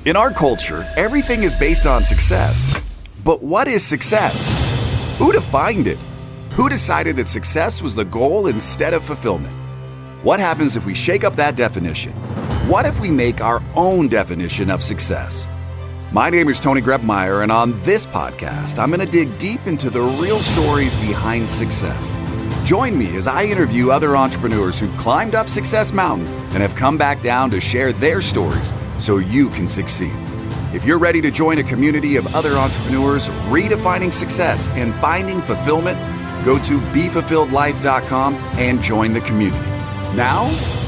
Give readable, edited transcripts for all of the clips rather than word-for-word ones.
In our culture, everything is based on success. But what is success? Who defined it? Who decided that success was the goal instead of fulfillment? What happens if we shake up that definition? What if we make our own definition of success? My name is Tony Grebmeyer, and on this podcast, I'm going to dig deep into the real stories behind success. Join me as I interview other entrepreneurs who've climbed up Success Mountain and have come back down to share their stories so you can succeed. If you're ready to join a community of other entrepreneurs redefining success and finding fulfillment, go to BeFulfilledLife.com and join the community. Now,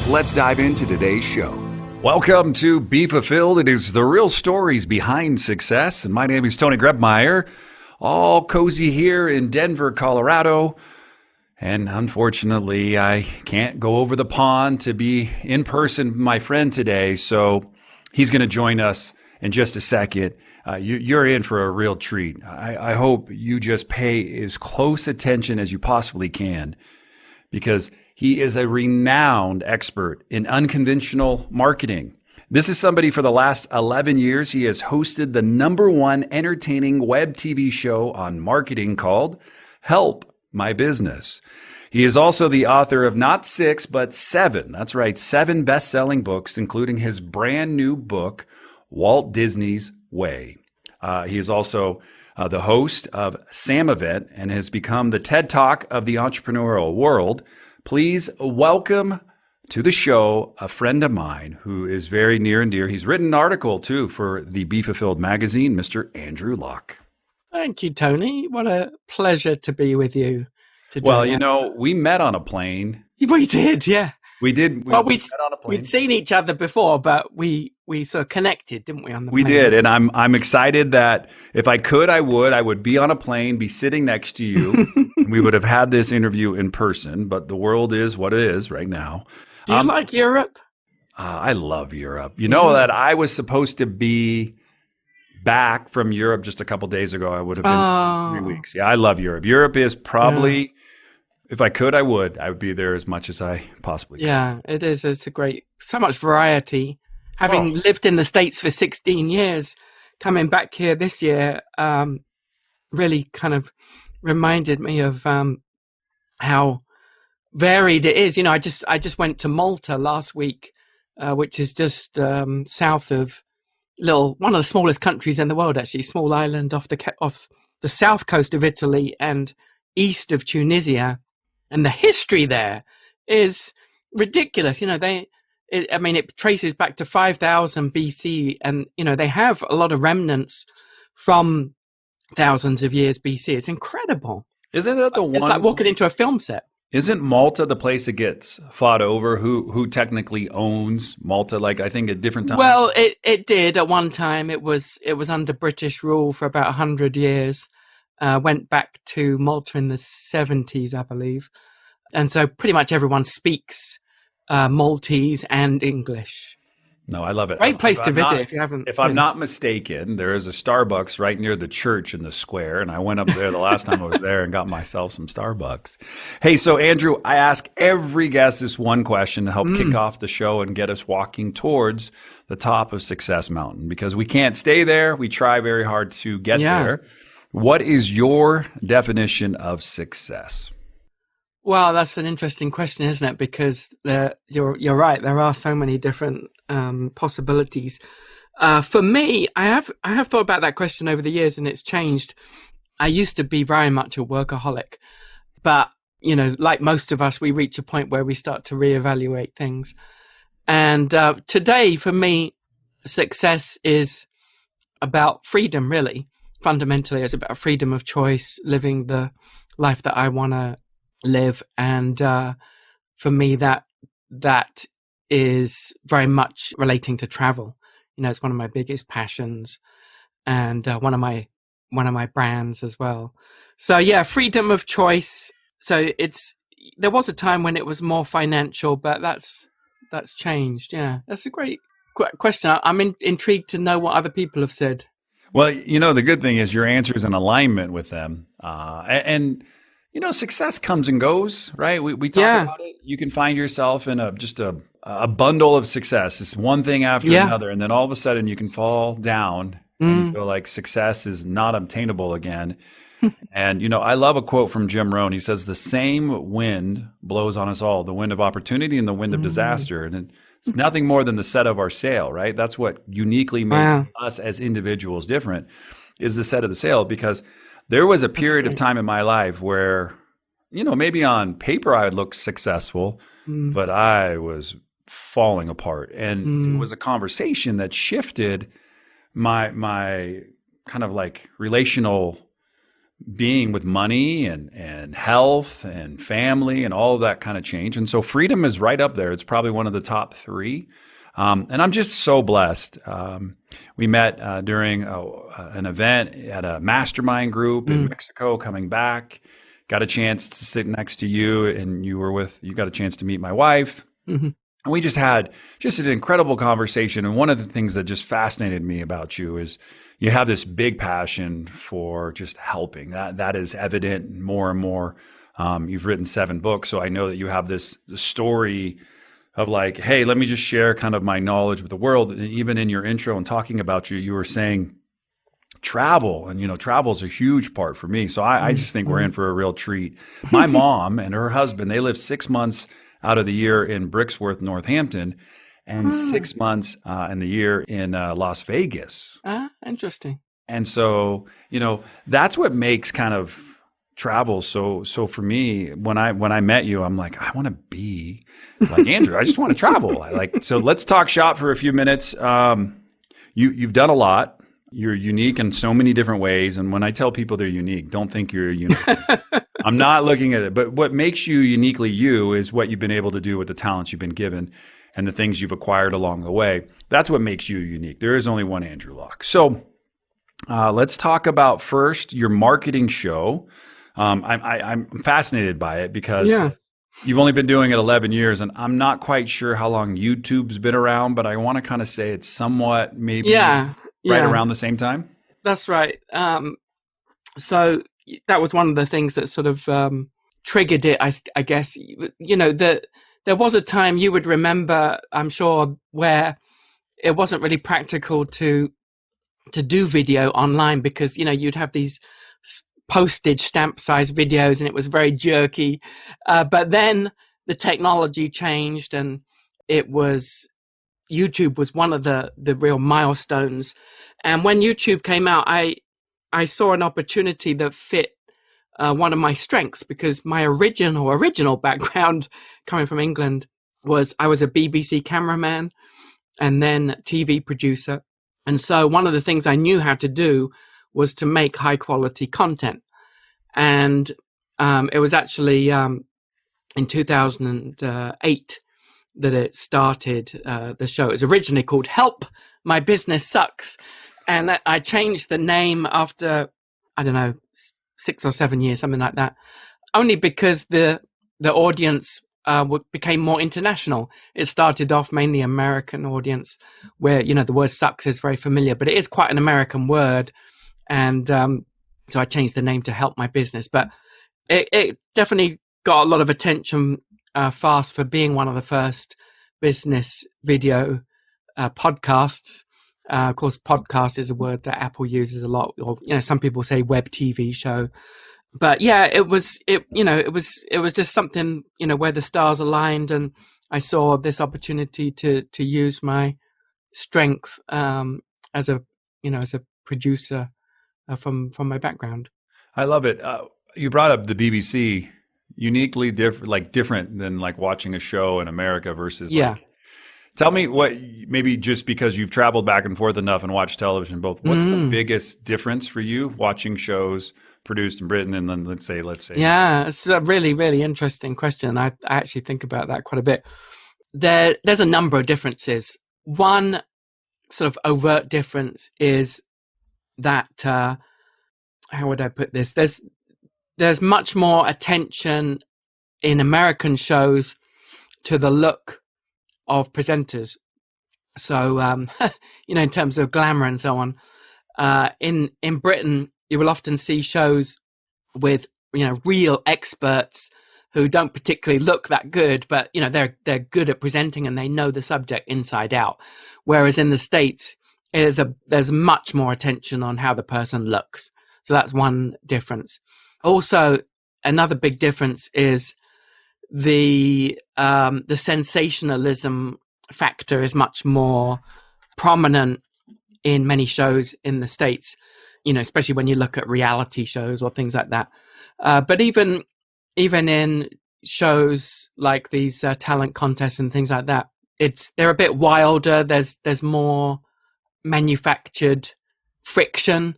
let's dive into today's show. Welcome to Be Fulfilled. It is the real stories behind success. And my name is Tony Grebmeyer, all cozy here in Denver, Colorado. And unfortunately, I can't go over the pond to be in person with my friend today. So he's going to join us in just a second. You're in for a real treat. I hope you just pay as close attention as you possibly can, because he is a renowned expert in unconventional marketing. This is somebody for the last 11 years. He has hosted the #1 entertaining web TV show on marketing called Help My Business. He is also the author of not 6, but 7. That's right, 7 best-selling books, including his brand new book, Walt Disney's Way. He is also the host of Sam Event and has become the TED Talk of the entrepreneurial world. Please welcome to the show a friend of mine who is very near and dear. He's written an article, too, for the Be Fulfilled magazine, Mr. Andrew Locke. Thank you, Tony. What a pleasure to be with you today. Well, you know, we met on a plane. We did, yeah. We did. We met on a plane. We'd seen each other before, but we sort of connected, didn't we, on the plane? We did, and I'm excited that if I could, I would be on a plane, be sitting next to you, and we would have had this interview in person, but the world is what it is right now. Do you like Europe? I love Europe. You know that I was supposed to be back from Europe just a couple days ago. I would have been 3 weeks. Yeah, I love Europe. Europe is probably, if I could, I would be there as much as I possibly can. Yeah, it is. It's so much variety. Having lived in the States for 16 years, coming back here this year really kind of reminded me of how varied it is. You know, I just went to Malta last week, which is just south of one of the smallest countries in the world, actually, small island off the south coast of Italy and east of Tunisia. And the history there is ridiculous. You know, it traces back to 5,000 BC, and, you know, they have a lot of remnants from thousands of years BC. It's incredible. Isn't that the one? It's like walking into a film set. Isn't Malta the place that gets fought over? Who technically owns Malta? Like, I think at different times. Well, it did at one time. It was under British rule for about 100 years. Went back to Malta in the 70s, I believe. And so pretty much everyone speaks Maltese and English. No, I love it. Great place to visit if you haven't. If I'm not mistaken, there is a Starbucks right near the church in the square, and I went up there the last time I was there and got myself some Starbucks. Hey, so Andrew, I ask every guest this one question to help kick off the show and get us walking towards the top of Success Mountain, because we can't stay there. We try very hard to get there. What is your definition of success? Well, that's an interesting question, isn't it? Because you're right. There are so many different possibilities. For me, I have thought about that question over the years, and it's changed. I used to be very much a workaholic, but, you know, like most of us, we reach a point where we start to reevaluate things. And today, for me, success is about freedom, really. Fundamentally, it's about freedom of choice, living the life that I want to live. And for me, that is very much relating to travel. You know, it's one of my biggest passions, and one of my brands as well. So yeah, freedom of choice. So there was a time when it was more financial, but that's changed. Yeah, that's a great question. I'm intrigued to know what other people have said. Well, you know, the good thing is your answer is in alignment with them. And Success comes and goes, right? We talk Yeah. about it. You can find yourself in just a bundle of success. It's one thing after Yeah. another. And then all of a sudden you can fall down and you feel like success is not obtainable again. And, I love a quote from Jim Rohn. He says, the same wind blows on us all, the wind of opportunity and the wind of disaster. And it's nothing more than the set of our sail, right? That's what uniquely makes Wow. us as individuals different, is the set of the sail. Because there was a period of time in my life where, maybe on paper I would look successful, but I was falling apart. And it was a conversation that shifted my kind of like relational being with money and health and family and all of that kind of change. And so freedom is right up there. It's probably one of the top three. And I'm just so blessed. We met during an event at a mastermind group in Mexico, coming back, got a chance to sit next to you, and you got a chance to meet my wife. And we just had just an incredible conversation. And one of the things that just fascinated me about you is you have this big passion for just helping. That is evident more and more. You've written 7 books, so I know that you have this story of like, hey, let me just share kind of my knowledge with the world. And even in your intro and talking about you were saying travel, and travel is a huge part for me. So I just think we're in for a real treat. My mom and her husband, they live 6 months out of the year in Brixworth, Northampton, and 6 months in the year in Las Vegas. Interesting. And so, that's what makes kind of travel so for me. When I met you, I'm like, I want to be like Andrew. I just want to travel. So let's talk shop for a few minutes. You've done a lot. You're unique in so many different ways. And when I tell people they're unique, don't think you're unique. I'm not looking at it. But what makes you uniquely you is what you've been able to do with the talents you've been given and the things you've acquired along the way. That's what makes you unique. There is only one Andrew Locke. So let's talk about first your marketing show. I'm fascinated by it because you've only been doing it 11 years, and I'm not quite sure how long YouTube's been around, but I want to kind of say it's somewhat maybe right around the same time. That's right. So that was one of the things that sort of triggered it, I guess. There was a time you would remember, I'm sure, where it wasn't really practical to do video online because, you'd have these postage stamp size videos and it was very jerky. But then the technology changed and YouTube was one of the real milestones. And when YouTube came out, I saw an opportunity that fit one of my strengths because my original background coming from England was I was a BBC cameraman and then TV producer. And so one of the things I knew how to do was to make high quality content. And it was actually in 2008 that it started, the show. It was originally called Help, My Business Sucks. And I changed the name after, I don't know, 6 or 7 years, something like that, only because the audience became more international. It started off mainly American audience where, the word sucks is very familiar, but it is quite an American word. And so I changed the name to Help My Business. But it definitely got a lot of attention fast for being one of the first business video podcasts. Of course, podcast is a word that Apple uses a lot, or some people say web TV show. But yeah, it was just something where the stars aligned, and I saw this opportunity to use my strength as a producer from my background. I love it. You brought up the BBC, uniquely different than like watching a show in America versus tell me what, maybe just because you've traveled back and forth enough and watched television both, what's the biggest difference for you watching shows produced in Britain and then let's say yeah, it's a really, really interesting question. I actually think about that quite a bit. There's a number of differences. One sort of overt difference is that how would I put this? There's much more attention in American shows to the look of presenters. So, in terms of glamour and so on, in Britain, you will often see shows with real experts who don't particularly look that good, but they're good at presenting and they know the subject inside out. Whereas in the States, there's much more attention on how the person looks. So that's one difference. Also, another big difference is the sensationalism factor is much more prominent in many shows in the States, especially when you look at reality shows or things like that. But even in shows like these talent contests and things like that, they're a bit wilder. There's more manufactured friction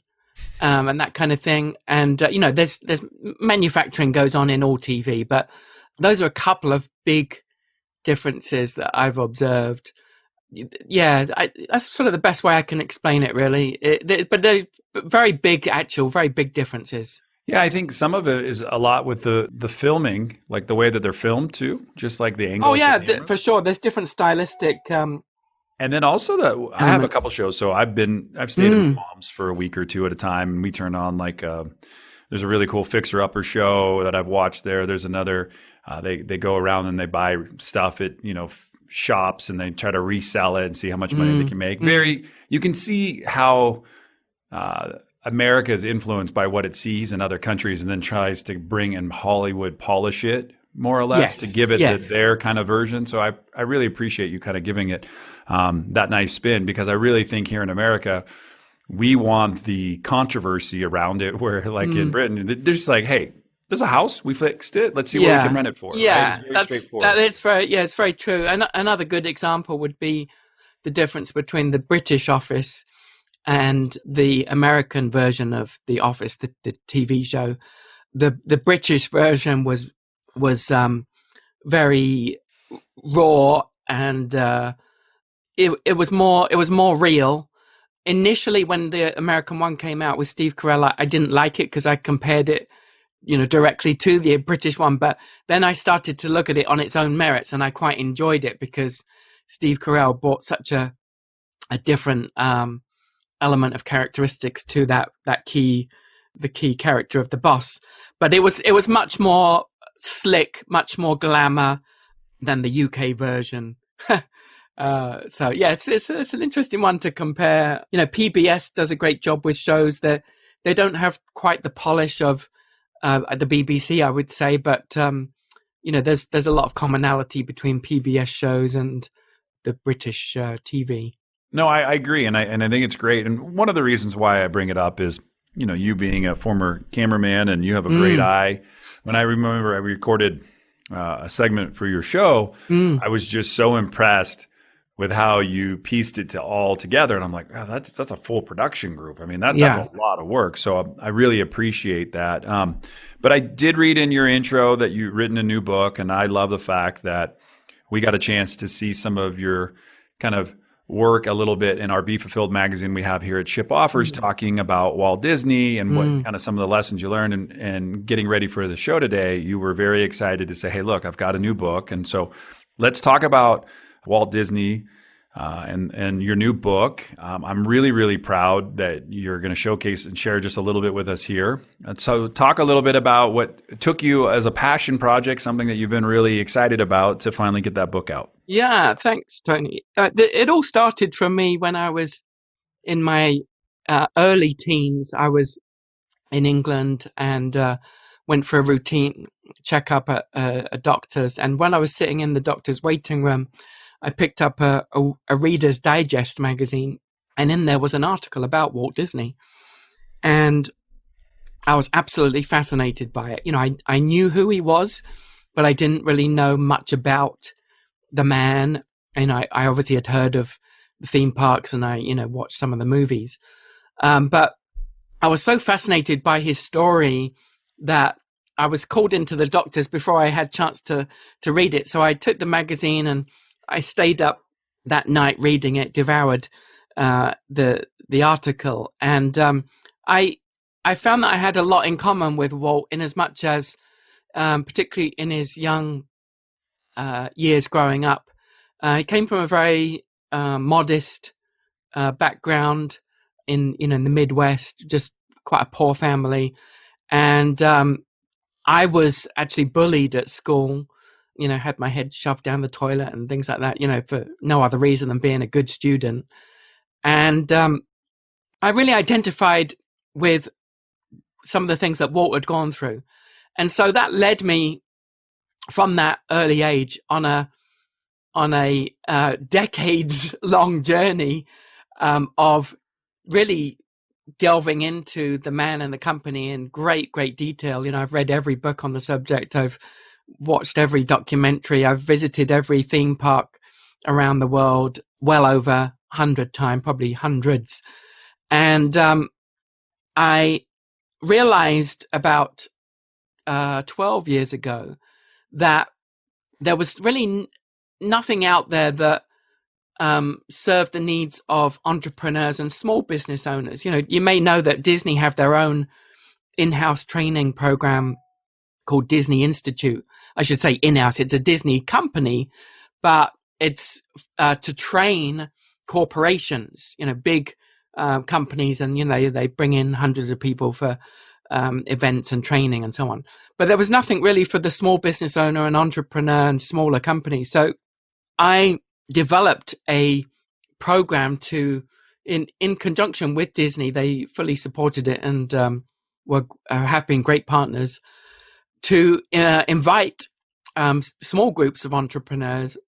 and that kind of thing. And there's manufacturing goes on in all TV, but those are a couple of big differences that I've observed. Yeah, that's sort of the best way I can explain it, really. But they're very big differences. Yeah, I think some of it is a lot with the filming, like the way that they're filmed too, just like the angles. Oh yeah, for sure. There's different stylistic. And then also I have a couple shows. So I've stayed in Moms for a week or two at a time, and we turn on there's a really cool Fixer Upper show that I've watched there. There's another. They go around and they buy stuff at shops and they try to resell it and see how much money they can make. You can see how America is influenced by what it sees in other countries and then tries to bring in Hollywood polish it more or less to give it their kind of version. So I really appreciate you kind of giving it that nice spin, because I really think here in America, we want the controversy around it, where like in Britain, they're just like, hey, there's a house, we fixed it, let's see what we can rent it for. Yeah, right? it's very true. And another good example would be the difference between the British Office and the American version of The Office, the TV show. The British version was very raw, and it was more real. Initially, when the American one came out with Steve Carell, I didn't like it because I compared it directly to the British one, but then I started to look at it on its own merits, and I quite enjoyed it because Steve Carell brought such a different element of characteristics to the key character of the boss. But it was much more slick, much more glamour than the UK version. So yeah, it's an interesting one to compare. PBS does a great job with shows that they don't have quite the polish of the BBC, I would say, but there's a lot of commonality between PBS shows and the British TV. No, I agree, and I think it's great. And one of the reasons why I bring it up is, you being a former cameraman and you have a great eye. When I remember I recorded a segment for your show, I was just so impressed with how you pieced it all together. And I'm like, oh, that's a full production group. I mean, that's a lot of work. So I really appreciate that. But I did read in your intro that you've written a new book, and I love the fact that we got a chance to see some of your kind of work a little bit in our Be Fulfilled magazine we have here at Ship Offers, talking about Walt Disney and what kind of some of the lessons you learned. And getting ready for the show today, you were very excited to say, hey, look, I've got a new book. And so let's talk about Walt Disney and your new book. I'm really, really proud that you're going to showcase and share just a little bit with us here. And so talk a little bit about what took you as a passion project, something that you've been really excited about to finally get that book out. Yeah, thanks, Tony. It all started for me when I was in my early teens. I was in England and went for a routine checkup at a doctor's. And when I was sitting in the doctor's waiting room, I picked up a Reader's Digest magazine, and in there was an article about Walt Disney. And I was absolutely fascinated by it. I knew who he was, but I didn't really know much about the man. And I obviously had heard of the theme parks, and I watched some of the movies. But I was so fascinated by his story that I was called into the doctor's before I had a chance to read it. So I took the magazine and I stayed up that night reading it, devoured the article, and I found that I had a lot in common with Walt, in as much as, particularly in his young years growing up, he came from a very modest background in the Midwest, just quite a poor family, and I was actually bullied at school, had my head shoved down the toilet and things like that, for no other reason than being a good student. And I really identified with some of the things that Walt had gone through. And so that led me from that early age on a decades long journey of really delving into the man and the company in great detail. I've read every book on the subject. I've watched every documentary. I've visited every theme park around the world well over 100 times, probably hundreds. And I realized about 12 years ago that there was really nothing out there that served the needs of entrepreneurs and small business owners. You may know that Disney have their own in-house training program called Disney Institute. I should say in-house. It's a Disney company, but it's to train corporations, big companies, and they bring in hundreds of people for events and training and so on. But there was nothing really for the small business owner and entrepreneur and smaller companies. So I developed a program in conjunction with Disney. They fully supported it and have been great partners to invite small groups of entrepreneurs,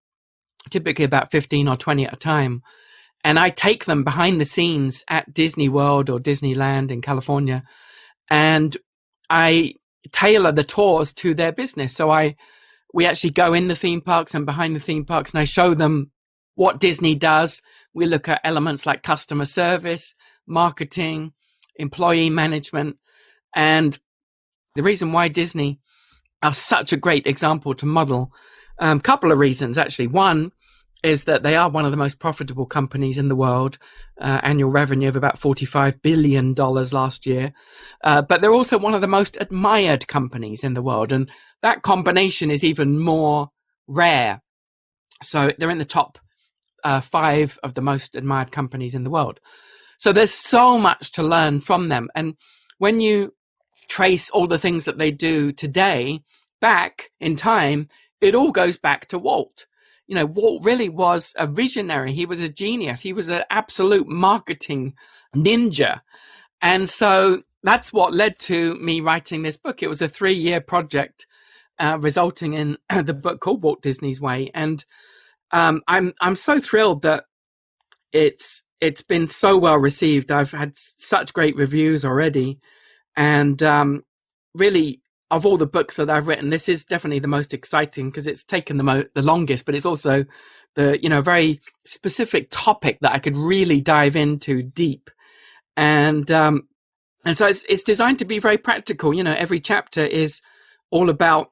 typically about 15 or 20 at a time. And I take them behind the scenes at Disney World or Disneyland in California, and I tailor the tours to their business. So we actually go in the theme parks and behind the theme parks, and I show them what Disney does. We look at elements like customer service, marketing, employee management. And the reason why Disney are such a great example to model, a couple of reasons, actually. One is that they are one of the most profitable companies in the world, annual revenue of about $45 billion last year. But they're also one of the most admired companies in the world. And that combination is even more rare. So they're in the top 5 of the most admired companies in the world. So there's so much to learn from them. And when you trace all the things that they do today back in time, it all goes back to Walt. Walt really was a visionary. He was a genius. He was an absolute marketing ninja. And so that's what led to me writing this book. It was a 3-year project, resulting in the book called Walt Disney's Way. And I'm so thrilled that it's been so well received. I've had such great reviews already. And really, of all the books that I've written, this is definitely the most exciting because it's taken the longest, but it's also the very specific topic that I could really dive into deep. And so it's designed to be very practical. Every chapter is all about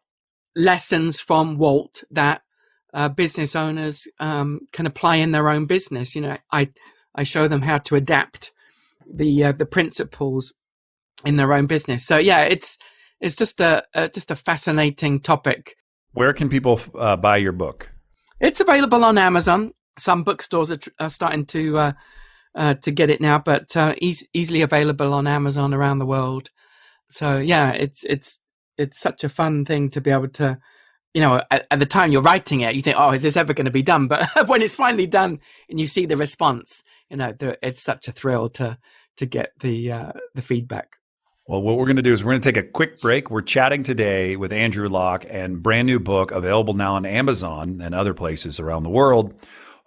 lessons from Walt that business owners can apply in their own business. I show them how to adapt the principles in their own business. So yeah, it's just a fascinating topic. Where can people buy your book? It's available on Amazon. Some bookstores are starting to get it now, but easily available on Amazon around the world. So yeah, it's such a fun thing to be able to, at the time you're writing it, you think, oh, is this ever going to be done? But when it's finally done and you see the response, it's such a thrill to get the feedback. Well, what we're going to do is we're going to take a quick break. We're chatting today with Andrew Locke, and brand new book available now on Amazon and other places around the world,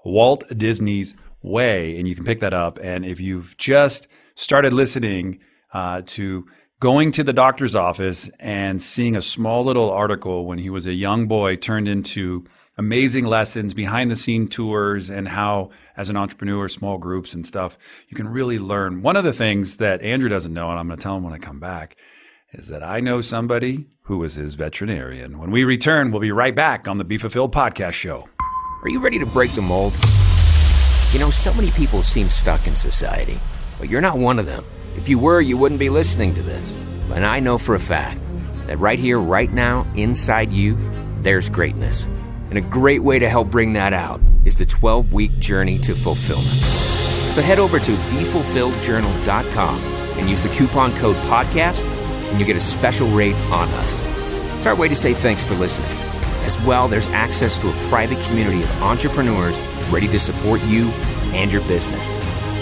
Walt Disney's Way. And you can pick that up. And if you've just started listening to going to the doctor's office and seeing a small little article when he was a young boy turned into amazing lessons, behind the scene tours, and how as an entrepreneur, small groups and stuff, you can really learn. One of the things that Andrew doesn't know, and I'm going to tell him when I come back, is that I know somebody who was his veterinarian. When we return, we'll be right back on the Be Fulfilled podcast show. Are you ready to break the mold? So many people seem stuck in society, but you're not one of them. If you were, you wouldn't be listening to this. And I know for a fact that right here, right now, inside you, there's greatness. And a great way to help bring that out is the 12-week journey to fulfillment. So head over to BeFulfilledJournal.com and use the coupon code podcast, and you get a special rate on us. It's our way to say thanks for listening. As well, there's access to a private community of entrepreneurs ready to support you and your business.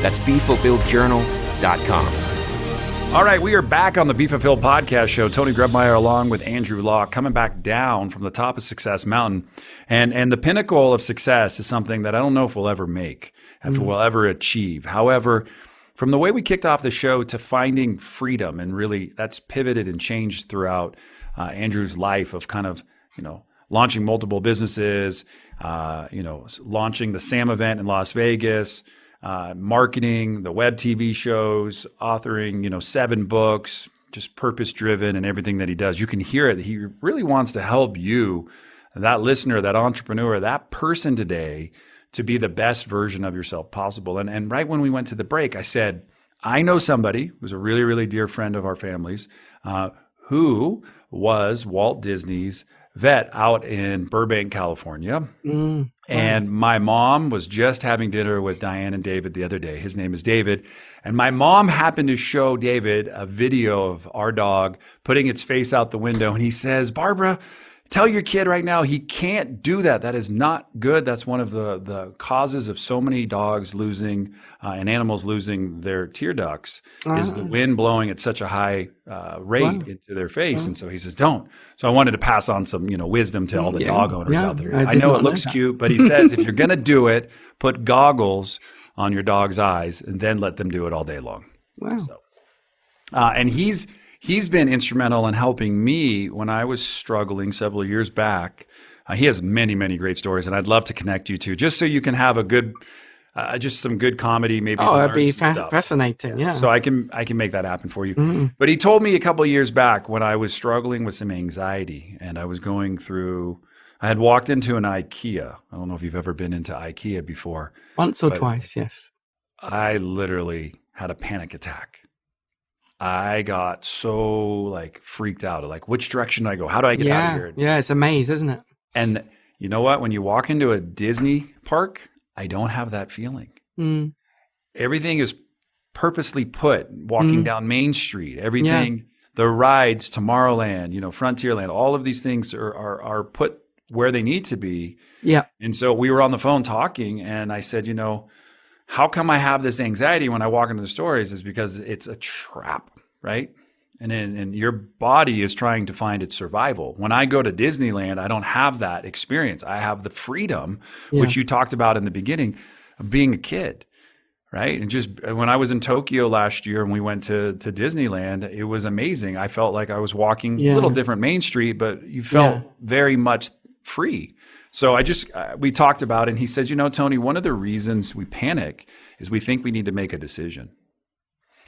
That's BeFulfilledJournal.com. All right, we are back on the Be Fulfilled podcast show. Tony Grebmeyer along with Andrew Law coming back down from the top of Success Mountain. And the pinnacle of success is something that I don't know if we'll ever make, if we'll ever achieve. However, from the way we kicked off the show to finding freedom, and really that's pivoted and changed throughout Andrew's life of kind of, launching multiple businesses, launching the SAM event in Las Vegas, marketing, the web TV shows, authoring, 7 books, just purpose-driven and everything that he does. You can hear it. He really wants to help you, that listener, that entrepreneur, that person today, to be the best version of yourself possible. And right when we went to the break, I said, I know somebody who's a really, really dear friend of our family's, who was Walt Disney's vet out in Burbank, California. And my mom was just having dinner with Diane and David the other day. His name is David. And my mom happened to show David a video of our dog putting its face out the window. And he says, Barbara, tell your kid right now he can't do that. That is not good. That's one of the causes of so many dogs losing and animals losing their tear ducts is the wind blowing at such a high rate into their face. And so he says, don't. So I wanted to pass on some, wisdom to all the dog owners out there. I know it looks cute, but he says, if you're going to do it, put goggles on your dog's eyes and then let them do it all day long. Wow. So, and He's been instrumental in helping me when I was struggling several years back. He has many, many great stories, and I'd love to connect you to, just so you can have a good, just some good comedy, maybe. Oh, it'd be fascinating, yeah. So I can make that happen for you. But he told me a couple of years back when I was struggling with some anxiety, and I was going through. I had walked into an IKEA. I don't know if you've ever been into IKEA before. Once or twice, yes. I literally had a panic attack. I got so freaked out. Which direction do I go? How do I get out of here? Yeah, it's a maze, isn't it? And you know what? When you walk into a Disney park, I don't have that feeling. Everything is purposely put. Walking down Main Street, everything, the rides, Tomorrowland, Frontierland, all of these things are put where they need to be. Yeah. And so we were on the phone talking, and I said, how come I have this anxiety when I walk into the stores is because it's a trap, right? And your body is trying to find its survival. When I go to Disneyland, I don't have that experience. I have the freedom, which you talked about in the beginning, of being a kid, right? And just when I was in Tokyo last year and we went to Disneyland, it was amazing. I felt like I was walking a little different Main Street, but you felt very much free. So we talked about it, and he said, Tony, one of the reasons we panic is we think we need to make a decision.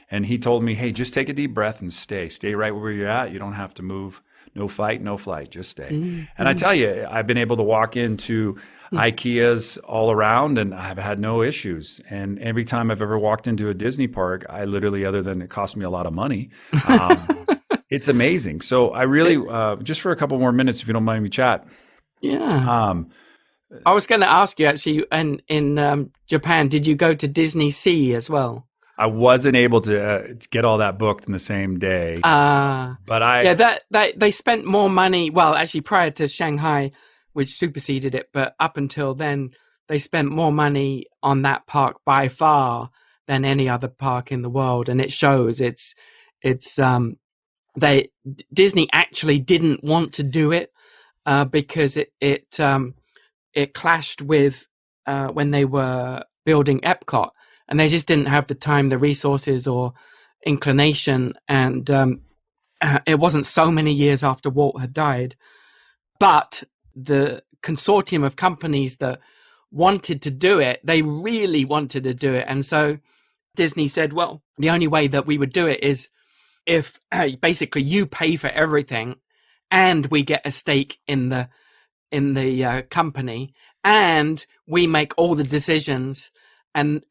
And he told me, hey, just take a deep breath and stay right where you're at. You don't have to move. No fight, no flight, just stay. And I tell you, I've been able to walk into IKEAs all around, and I've had no issues. And every time I've ever walked into a Disney park, I literally, other than it cost me a lot of money, it's amazing. So I really, just for a couple more minutes, if you don't mind me chat. Yeah. I was going to ask you actually, in Japan, did you go to Disney Sea as well? I wasn't able to get all that booked in the same day. But they spent more money. Well, actually, prior to Shanghai, which superseded it, but up until then, they spent more money on that park by far than any other park in the world, and it shows. Disney actually didn't want to do it. Because it clashed with when they were building Epcot, and they just didn't have the time, the resources, or inclination. And it wasn't so many years after Walt had died, but the consortium of companies that wanted to do it, they really wanted to do it, and so Disney said, "Well, the only way that we would do it is if basically you pay for everything." And we get a stake in the company, and we make all the decisions. And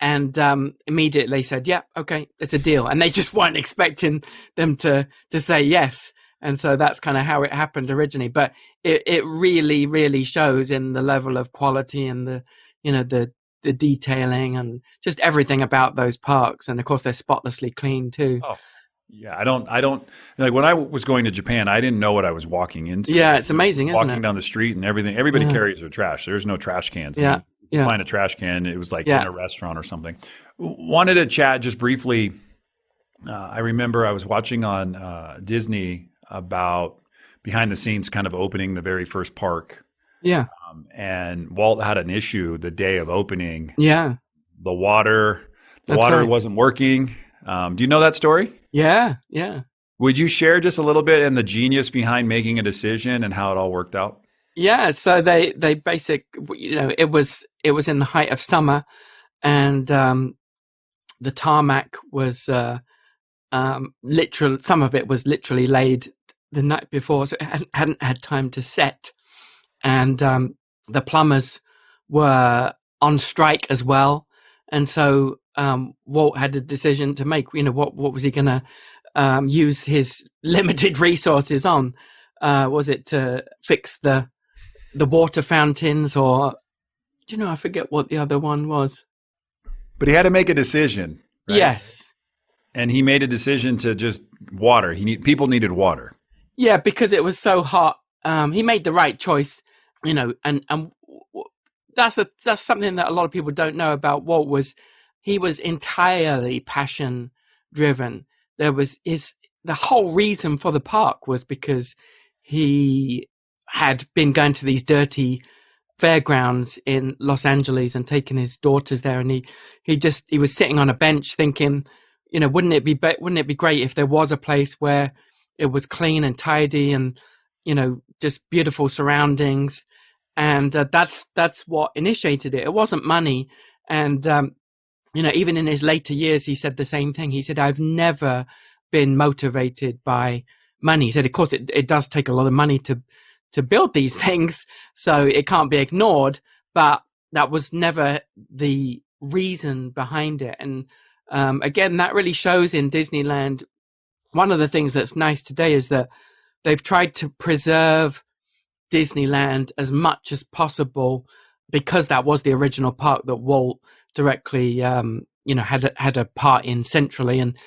immediately they said, "Yeah, okay, it's a deal." And they just weren't expecting them to say yes. And so that's kind of how it happened originally. But it really, really shows in the level of quality and the detailing and just everything about those parks. And of course, they're spotlessly clean too. Oh. Yeah, I don't like when I was going to Japan, I didn't know what I was walking into. Yeah, it's amazing, isn't Walking it? down the street and everything, everybody Yeah. carries their trash. There's no trash cans. I Yeah. mean, you Yeah. find a trash can, it was like Yeah. in a restaurant or something. Wanted to chat just briefly. I remember I was watching on Disney about behind the scenes kind of opening the very first park. Yeah. And Walt had an issue the day of opening. Yeah. The water That's right. wasn't working. Do you know that story? Yeah. Yeah. Would you share just a little bit and the genius behind making a decision and how it all worked out? Yeah. So they it was in the height of summer, and the tarmac was literally, some of it was literally laid the night before, so it hadn't had time to set, and the plumbers were on strike as well, and so Walt had a decision to make. What was he going to use his limited resources on? Was it to fix the water fountains, or I forget what the other one was. But he had to make a decision. Right? Yes. And he made a decision to just water. People needed water. Yeah, because it was so hot. He made the right choice, and that's something that a lot of people don't know about Walt. He was entirely passion driven. The whole reason for the park was because he had been going to these dirty fairgrounds in Los Angeles and taken his daughters there, and he was sitting on a bench thinking, wouldn't it be great if there was a place where it was clean and tidy and just beautiful surroundings, and that's what initiated it. It wasn't money, and even in his later years, he said the same thing. He said, "I've never been motivated by money." He said, "Of course, it does take a lot of money to build these things, so it can't be ignored, but that was never the reason behind it." And again, that really shows in Disneyland. One of the things that's nice today is that they've tried to preserve Disneyland as much as possible, because that was the original park that Walt directly had a part in centrally. And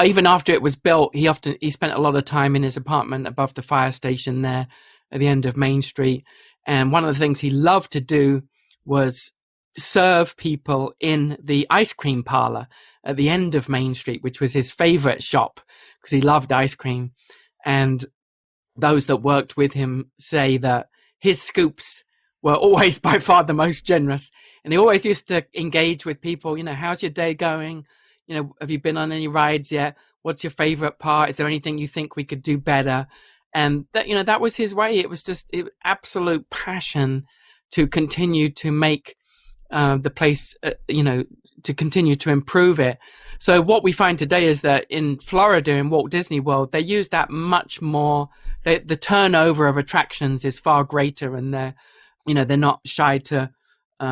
even after it was built, he spent a lot of time in his apartment above the fire station there at the end of Main Street. And one of the things he loved to do was serve people in the ice cream parlor at the end of Main Street, which was his favorite shop because he loved ice cream. And those that worked with him say that his scoops were always by far the most generous. And he always used to engage with people, how's your day going? Have you been on any rides yet? What's your favorite part? Is there anything you think we could do better? And that was his way. It was just absolute passion to continue to make the place, to continue to improve it. So what we find today is that in Florida, in Walt Disney World, they use that much more. The turnover of attractions is far greater, and they're not shy to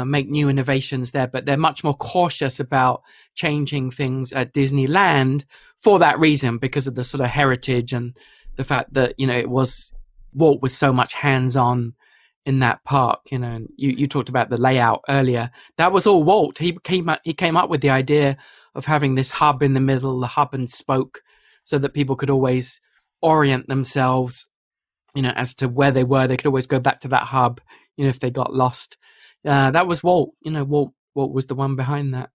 make new innovations there, but they're much more cautious about changing things at Disneyland for that reason, because of the sort of heritage and the fact that, Walt was so much hands-on in that park, and you talked about the layout earlier. That was all Walt. He came up with the idea of having this hub in the middle, the hub and spoke, so that people could always orient themselves, as to where they were. They could always go back to that hub, if they got lost. That was Walt. Walt was the one behind that.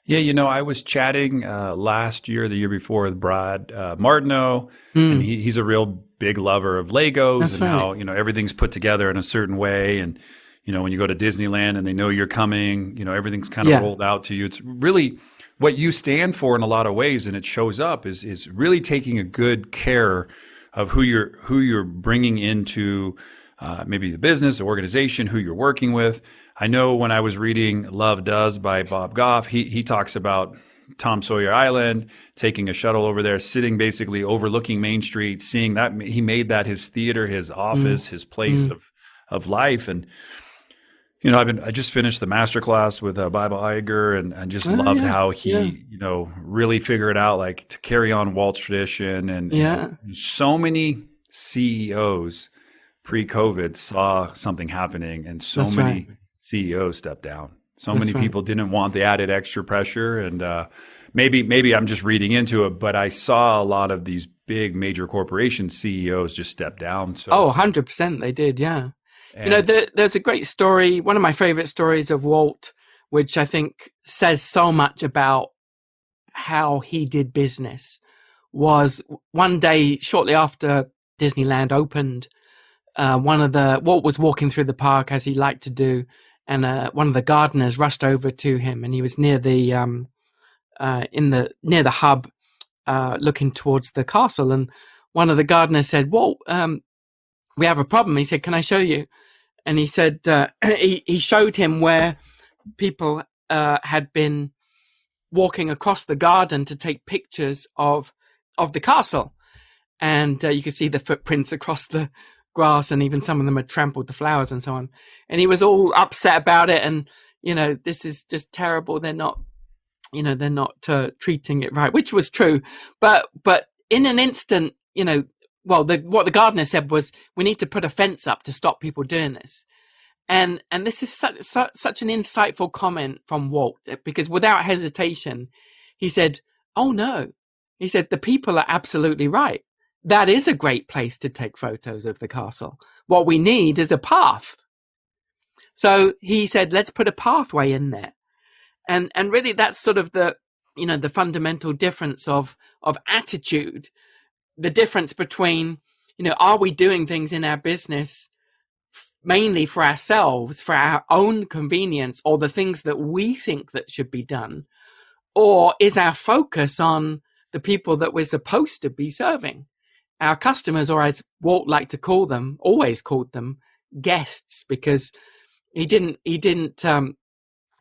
Yeah, I was chatting last year, the year before, with Brad Martineau, and he's a real big lover of Legos. That's and right. How everything's put together in a certain way, and when you go to Disneyland and they know you're coming, everything's kind of rolled out to you. It's really what you stand for in a lot of ways, and it shows up is really taking a good care of who you're bringing into maybe the business, the organization, who you're working with. I know when I was reading Love Does by Bob Goff, he talks about Tom Sawyer Island, taking a shuttle over there, sitting basically overlooking Main Street, seeing that. He made that his theater, his office, his place of life. And I just finished the masterclass with Bible Iger, and I just loved how he really figured out like to carry on Walt's tradition. And so many CEOs pre-COVID saw something happening, and so many CEOs stepped down. So That's many right. people didn't want the added extra pressure. And maybe I'm just reading into it, but I saw a lot of these big major corporation CEOs just step down. So, Oh, 100% they did, yeah. and There's a great story, one of my favorite stories of Walt, which I think says so much about how he did business, was one day shortly after Disneyland opened, Walt was walking through the park as he liked to do, and one of the gardeners rushed over to him, and he was near the near the hub, looking towards the castle, and one of the gardeners said, "Walt, we have a problem." He said, "Can I show you?" And he said, he showed him where people had been walking across the garden to take pictures of the castle, and you could see the footprints across the grass, and even some of them had trampled the flowers and so on. And he was all upset about it, and this is just terrible. They're not treating it right, which was true. But in an instant, what the gardener said was, we need to put a fence up to stop people doing this. And this is such an insightful comment from Walt, because without hesitation, he said, "Oh no," he said, "the people are absolutely right. That is a great place to take photos of the castle. What we need is a path." So he said, "Let's put a pathway in there." And really that's sort of the fundamental difference of attitude, the difference between, are we doing things in our business mainly for ourselves, for our own convenience, or the things that we think that should be done? Or is our focus on the people that we're supposed to be serving? Our customers, or as Walt liked to call them, always called them guests, because he didn't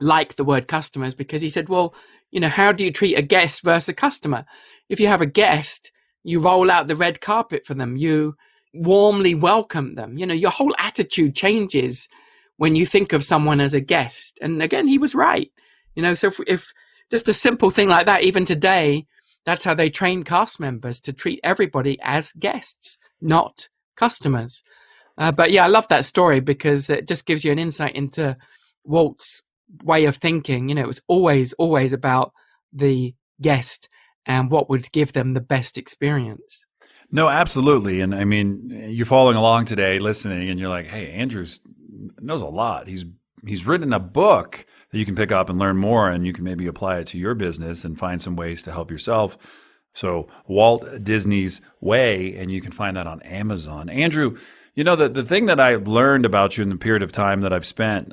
like the word customers, because he said, well, how do you treat a guest versus a customer? If you have a guest, you roll out the red carpet for them. You warmly welcome them. Your whole attitude changes when you think of someone as a guest. And again, he was right. So if just a simple thing like that, even today, that's how they train cast members, to treat everybody as guests, not customers. But yeah, I love that story because it just gives you an insight into Walt's way of thinking. It was always about the guest and what would give them the best experience. no, absolutely. And I mean, you're following along today, listening, and you're like, hey, Andrew knows a lot. He's written a book that you can pick up and learn more, and you can maybe apply it to your business and find some ways to help yourself. So Walt Disney's Way, and you can find that on Amazon. Andrew, the thing that I've learned about you in the period of time that I've spent,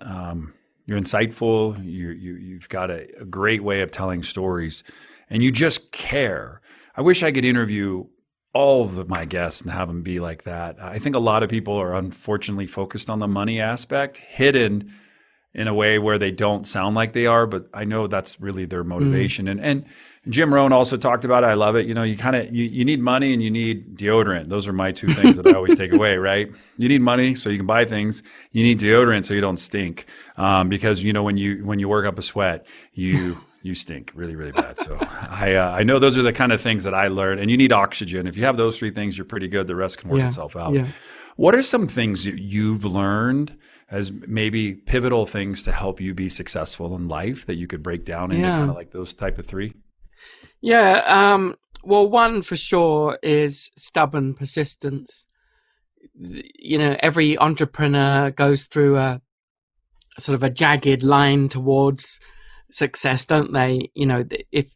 you're insightful. You've got a great way of telling stories, and you just care. I wish I could interview all of my guests and have them be like that. I think a lot of people are unfortunately focused on the money aspect, hidden in a way where they don't sound like they are, but I know that's really their motivation. And Jim Rohn also talked about it. I love it. You need money and you need deodorant. Those are my two things that I always take away, right? You need money so you can buy things. You need deodorant so you don't stink. Because when you work up a sweat, you stink really, really bad. So I know those are the kind of things that I learned. And you need oxygen. If you have those three things, you're pretty good. The rest can work itself out. Yeah. What are some things that you've learned as maybe pivotal things to help you be successful in life that you could break down into kind of like those type of three? Yeah. Well, one for sure is stubborn persistence. Every entrepreneur goes through a sort of a jagged line towards success, don't they? If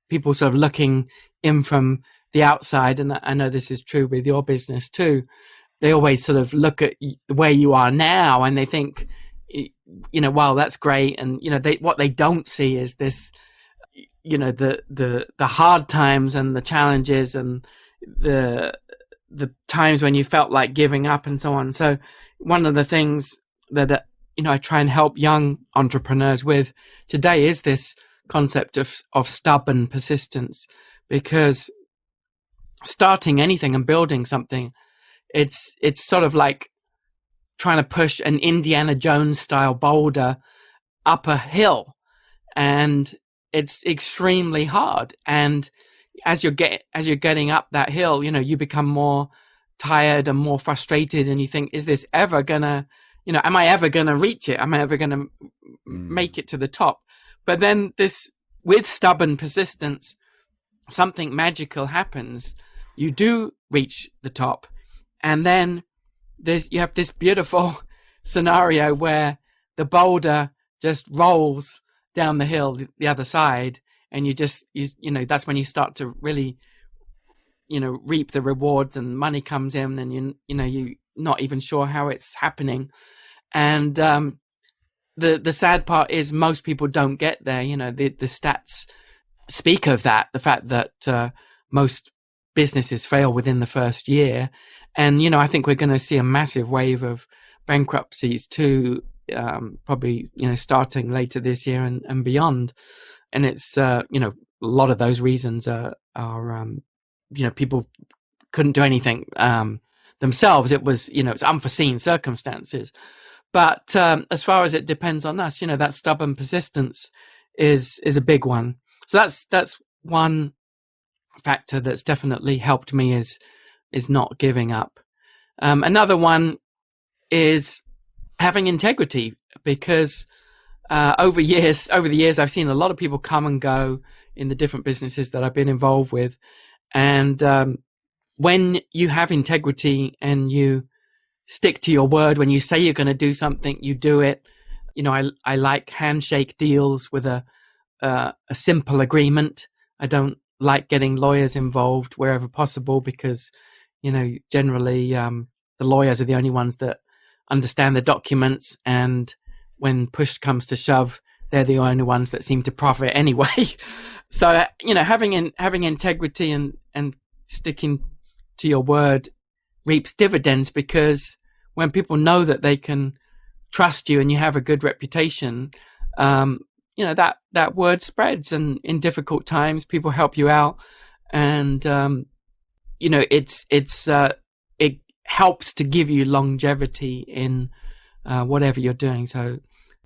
people sort of looking in from the outside, and I know this is true with your business too, they always sort of look at where you are now and they think, wow, that's great. And, what they don't see is this, the hard times and the challenges and the times when you felt like giving up and so on. So one of the things that, I try and help young entrepreneurs with today is this concept of stubborn persistence, because starting anything and building something, it's sort of like trying to push an Indiana Jones style boulder up a hill, and it's extremely hard. And as you're getting up that hill, you become more tired and more frustrated, and you think, is this ever gonna am I ever going to reach it? Am I ever going to make it to the top? But then with stubborn persistence, something magical happens. You do reach the top, and then you have this beautiful scenario where the boulder just rolls down the hill the other side, and that's when you start to really reap the rewards, and money comes in, and you're not even sure how it's happening. And the sad part is most people don't get there. The stats speak of that, the fact that most businesses fail within the first year. And, I think we're going to see a massive wave of bankruptcies too, probably, starting later this year and beyond. And it's, a lot of those reasons are people couldn't do anything themselves. It was, it's unforeseen circumstances. But as far as it depends on us, that stubborn persistence is a big one. So that's one factor that's definitely helped me is not giving up. Another one is having integrity, because over the years, I've seen a lot of people come and go in the different businesses that I've been involved with. And when you have integrity and you stick to your word, when you say you're going to do something, you do it. I like handshake deals with a simple agreement. I don't like getting lawyers involved wherever possible, because, generally the lawyers are the only ones that understand the documents. And when push comes to shove, they're the only ones that seem to profit anyway. So, having integrity and sticking to your word reaps dividends, because when people know that they can trust you and you have a good reputation, that word spreads, and in difficult times, people help you out. And, it helps to give you longevity in whatever you're doing. So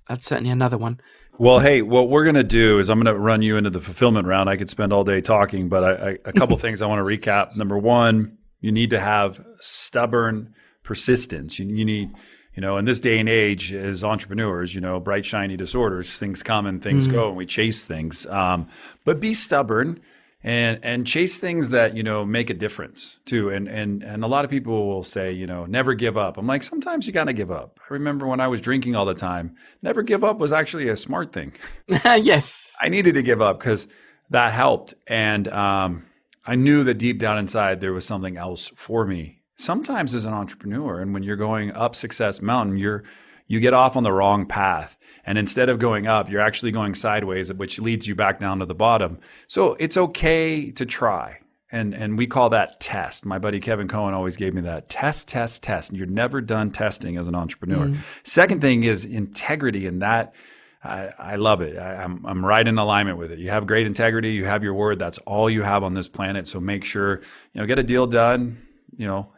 that's certainly another one. Well, hey, what we're going to do is I'm going to run you into the fulfillment round. I could spend all day talking, but a couple things I want to recap. Number one, you need to have stubborn persistence. You need, in this day and age as entrepreneurs, bright, shiny disorders, things come and things go, and we chase things. But be stubborn and chase things that, make a difference too. And a lot of people will say, never give up. I'm like, sometimes you got to give up. I remember when I was drinking all the time, never give up was actually a smart thing. Yes. I needed to give up because that helped. And I knew that deep down inside, there was something else for me. Sometimes as an entrepreneur, and when you're going up Success Mountain, you get off on the wrong path. And instead of going up, you're actually going sideways, which leads you back down to the bottom. So it's okay to try. And we call that test. My buddy Kevin Cohen always gave me that test. You're never done testing as an entrepreneur. Second thing is integrity. And that I love it. I'm right in alignment with it. You have great integrity. You have your word. That's all you have on this planet. So make sure, get a deal done.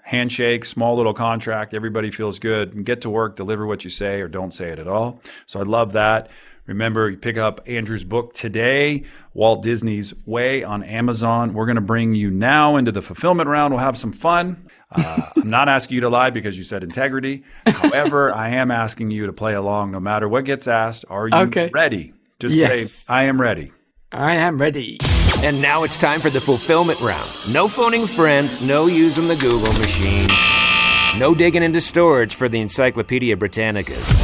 Handshake, small little contract, everybody feels good, and get to work, deliver what you say, or don't say it at all. So I love that. Remember, you pick up Andrew's book today, Walt Disney's Way, on Amazon. We're going to bring you now into the fulfillment round. We'll have some fun. I'm not asking you to lie because you said integrity. However, I am asking you to play along no matter what gets asked. Are you ready? Just say, I am ready. I am ready. And now it's time for the fulfillment round. No phoning a friend, no using the Google machine, no digging into storage for the Encyclopedia Britannicas.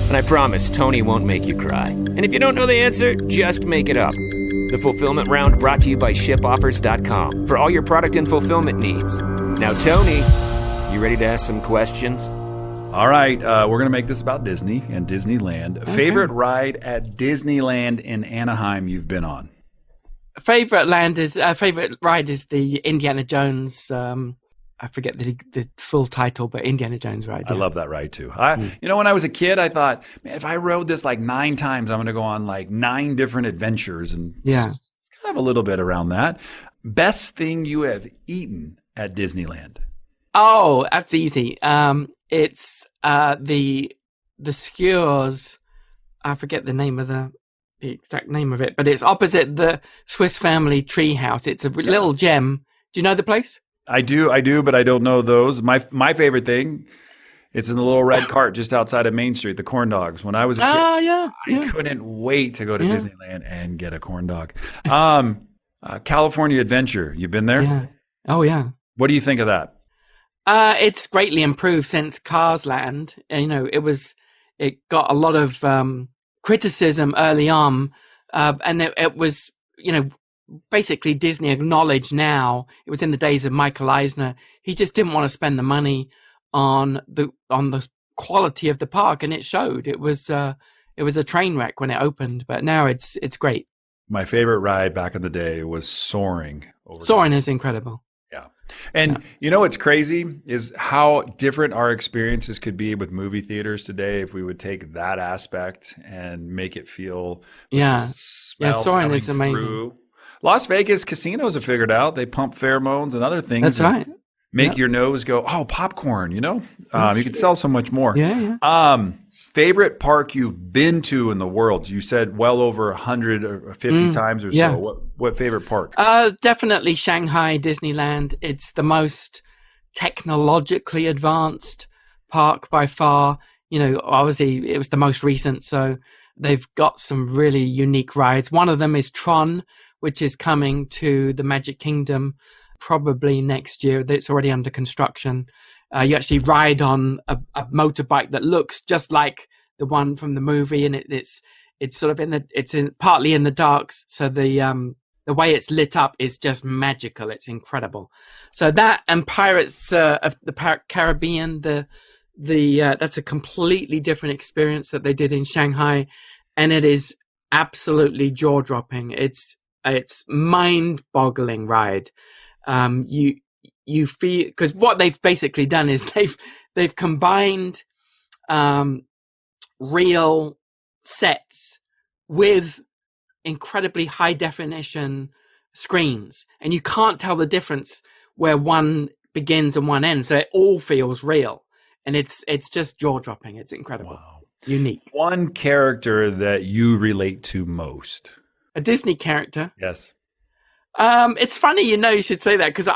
And I promise Tony won't make you cry. And if you don't know the answer, just make it up. The fulfillment round brought to you by shipoffers.com for all your product and fulfillment needs. Now, Tony, you ready to ask some questions? All right, we're going to make this about Disney and Disneyland. Okay. Favorite ride at Disneyland in Anaheim you've been on? Favorite ride is the Indiana Jones. I forget the full title, but Indiana Jones ride. Yeah. I love that ride too. When I was a kid, I thought, man, if I rode this like 9 times, I'm going to go on like 9 different adventures, and kind of a little bit around that. Best thing you have eaten at Disneyland? Oh, that's easy. It's the skewers. I forget the name of the exact name of it, but it's opposite the Swiss Family Treehouse. It's a little gem. Do you know the place? I do, but I don't know those. My favorite thing It's in the little red cart just outside of Main Street, the corn dogs. When I was a kid, I couldn't wait to go to Disneyland and get a corn dog. California Adventure, you've been there? Yeah. Oh, yeah. What do you think of that? It's greatly improved since Cars Land. You know, it got a lot of criticism early on, and it was, you know, basically Disney acknowledged now. It was in the days of Michael Eisner. He just didn't want to spend the money on the quality of the park, and it showed. It was a train wreck when it opened, but now it's great. My favorite ride back in the day was Soaring. Soaring is incredible. Yeah. And you know what's crazy is how different our experiences could be with movie theaters today if we would take that aspect and make it feel Soaring is amazing. Through. Las Vegas casinos have figured out they pump pheromones and other things. That's right. Make your nose go, oh, popcorn, you know? You could sell so much more. Yeah. Favorite park you've been to in the world? You said well over 150 times or so. What favorite park? Definitely Shanghai Disneyland. It's the most technologically advanced park by far. You know, obviously it was the most recent, so they've got some really unique rides. One of them is Tron, which is coming to the Magic Kingdom probably next year. It's already under construction. You actually ride on a motorbike that looks just like the one from the movie, and it's sort of partly in the darks. So the way it's lit up is just magical. It's incredible. So that and Pirates of the Caribbean, that's a completely different experience that they did in Shanghai, and it is absolutely jaw dropping. It's mind-boggling ride. You feel, because what they've basically done is they've combined real sets with incredibly high definition screens, and you can't tell the difference where one begins and one ends. So it all feels real, and it's just jaw dropping. It's incredible. Wow. Unique. One character that you relate to most? A Disney character? Yes. It's funny, you should say that, because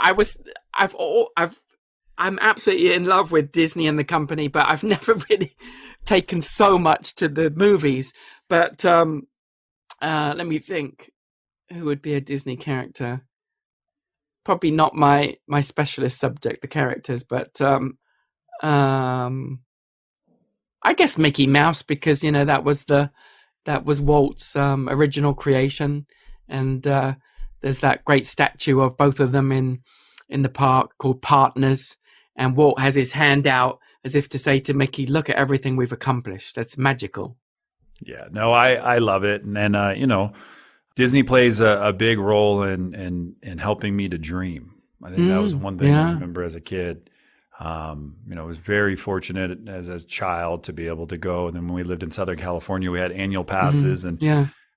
I'm absolutely in love with Disney and the company, but I've never really taken so much to the movies. But let me think, who would be a Disney character? Probably not my specialist subject, the characters, but I guess Mickey Mouse, because that was Walt's original creation, and there's that great statue of both of them in the park called Partners, and Walt has his hand out as if to say to Mickey, "Look at everything we've accomplished." That's magical. Yeah, no, I love it, and Disney plays a big role in helping me to dream. I think that was one thing I remember as a kid. I was very fortunate as a child to be able to go. And then when we lived in Southern California, we had annual passes, and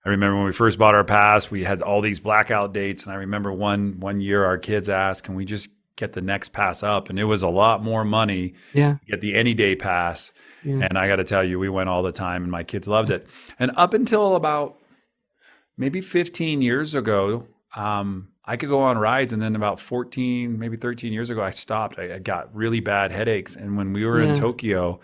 I remember when we first bought our pass, we had all these blackout dates. And I remember one year our kids asked, "Can we just get the next pass up?" And it was a lot more money to get the any day pass. Yeah. And I got to tell you, we went all the time, and my kids loved it. And up until about maybe 15 years ago, I could go on rides. And then about 14, maybe 13 years ago, I stopped. I got really bad headaches. And when we were in Tokyo,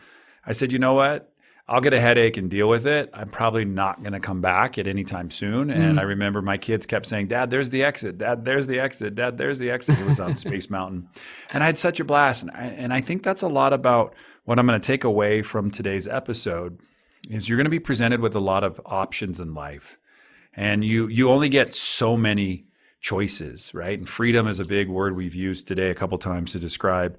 I said, you know what? I'll get a headache and deal with it. I'm probably not going to come back at any time soon. And I remember my kids kept saying, "Dad, there's the exit. Dad, there's the exit. Dad, there's the exit." It was on Space Mountain. And I had such a blast. And I think that's a lot about what I'm going to take away from today's episode is you're going to be presented with a lot of options in life. And you only get so many choices, right? And freedom is a big word we've used today a couple times to describe.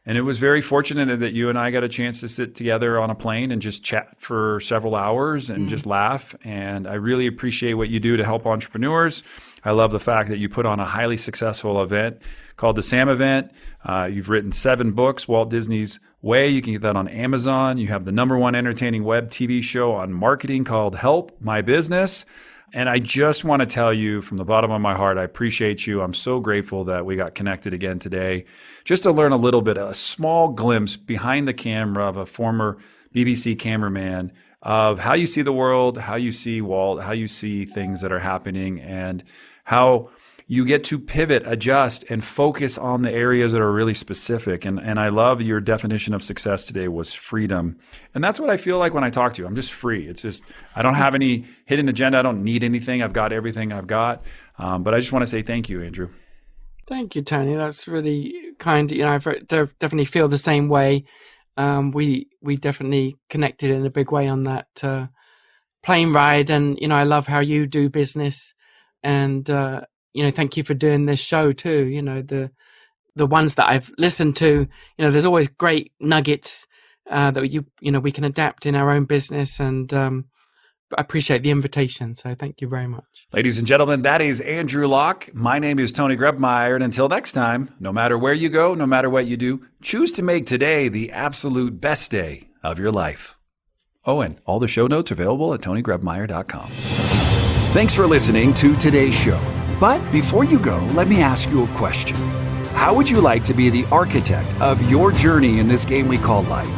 And it was very fortunate that you and I got a chance to sit together on a plane and just chat for several hours and just laugh. And I really appreciate what you do to help entrepreneurs. I love the fact that you put on a highly successful event called the SAM event. You've written 7 books, Walt Disney's Way. You can get that on Amazon. You have the #1 entertaining web TV show on marketing called Help My Business. And I just want to tell you from the bottom of my heart, I appreciate you. I'm so grateful that we got connected again today, just to learn a little bit, a small glimpse behind the camera of a former BBC cameraman of how you see the world, how you see Walt, how you see things that are happening, and how you get to pivot, adjust, and focus on the areas that are really specific. And I love your definition of success today was freedom. And that's what I feel like when I talk to you. I'm just free. It's just, I don't have any hidden agenda. I don't need anything. I've got everything I've got. But I just want to say thank you, Andrew. Thank you, Tony. That's really kind. I definitely feel the same way. We definitely connected in a big way on that plane ride. And, I love how you do business. And, thank you for doing this show too. The ones that I've listened to, there's always great nuggets that we can adapt in our own business. And I appreciate the invitation. So thank you very much. Ladies and gentlemen, that is Andrew Locke. My name is Tony Grebmeier. And until next time, no matter where you go, no matter what you do, choose to make today the absolute best day of your life. Oh, and all the show notes are available at tonygrebmeier.com. Thanks for listening to today's show. But before you go, let me ask you a question. How would you like to be the architect of your journey in this game we call life?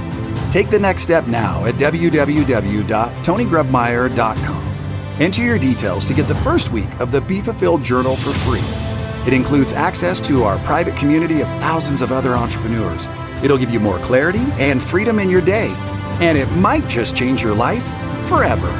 Take the next step now at www.tonygrebmeier.com. Enter your details to get the first week of the Be Fulfilled Journal for free. It includes access to our private community of thousands of other entrepreneurs. It'll give you more clarity and freedom in your day. And it might just change your life forever.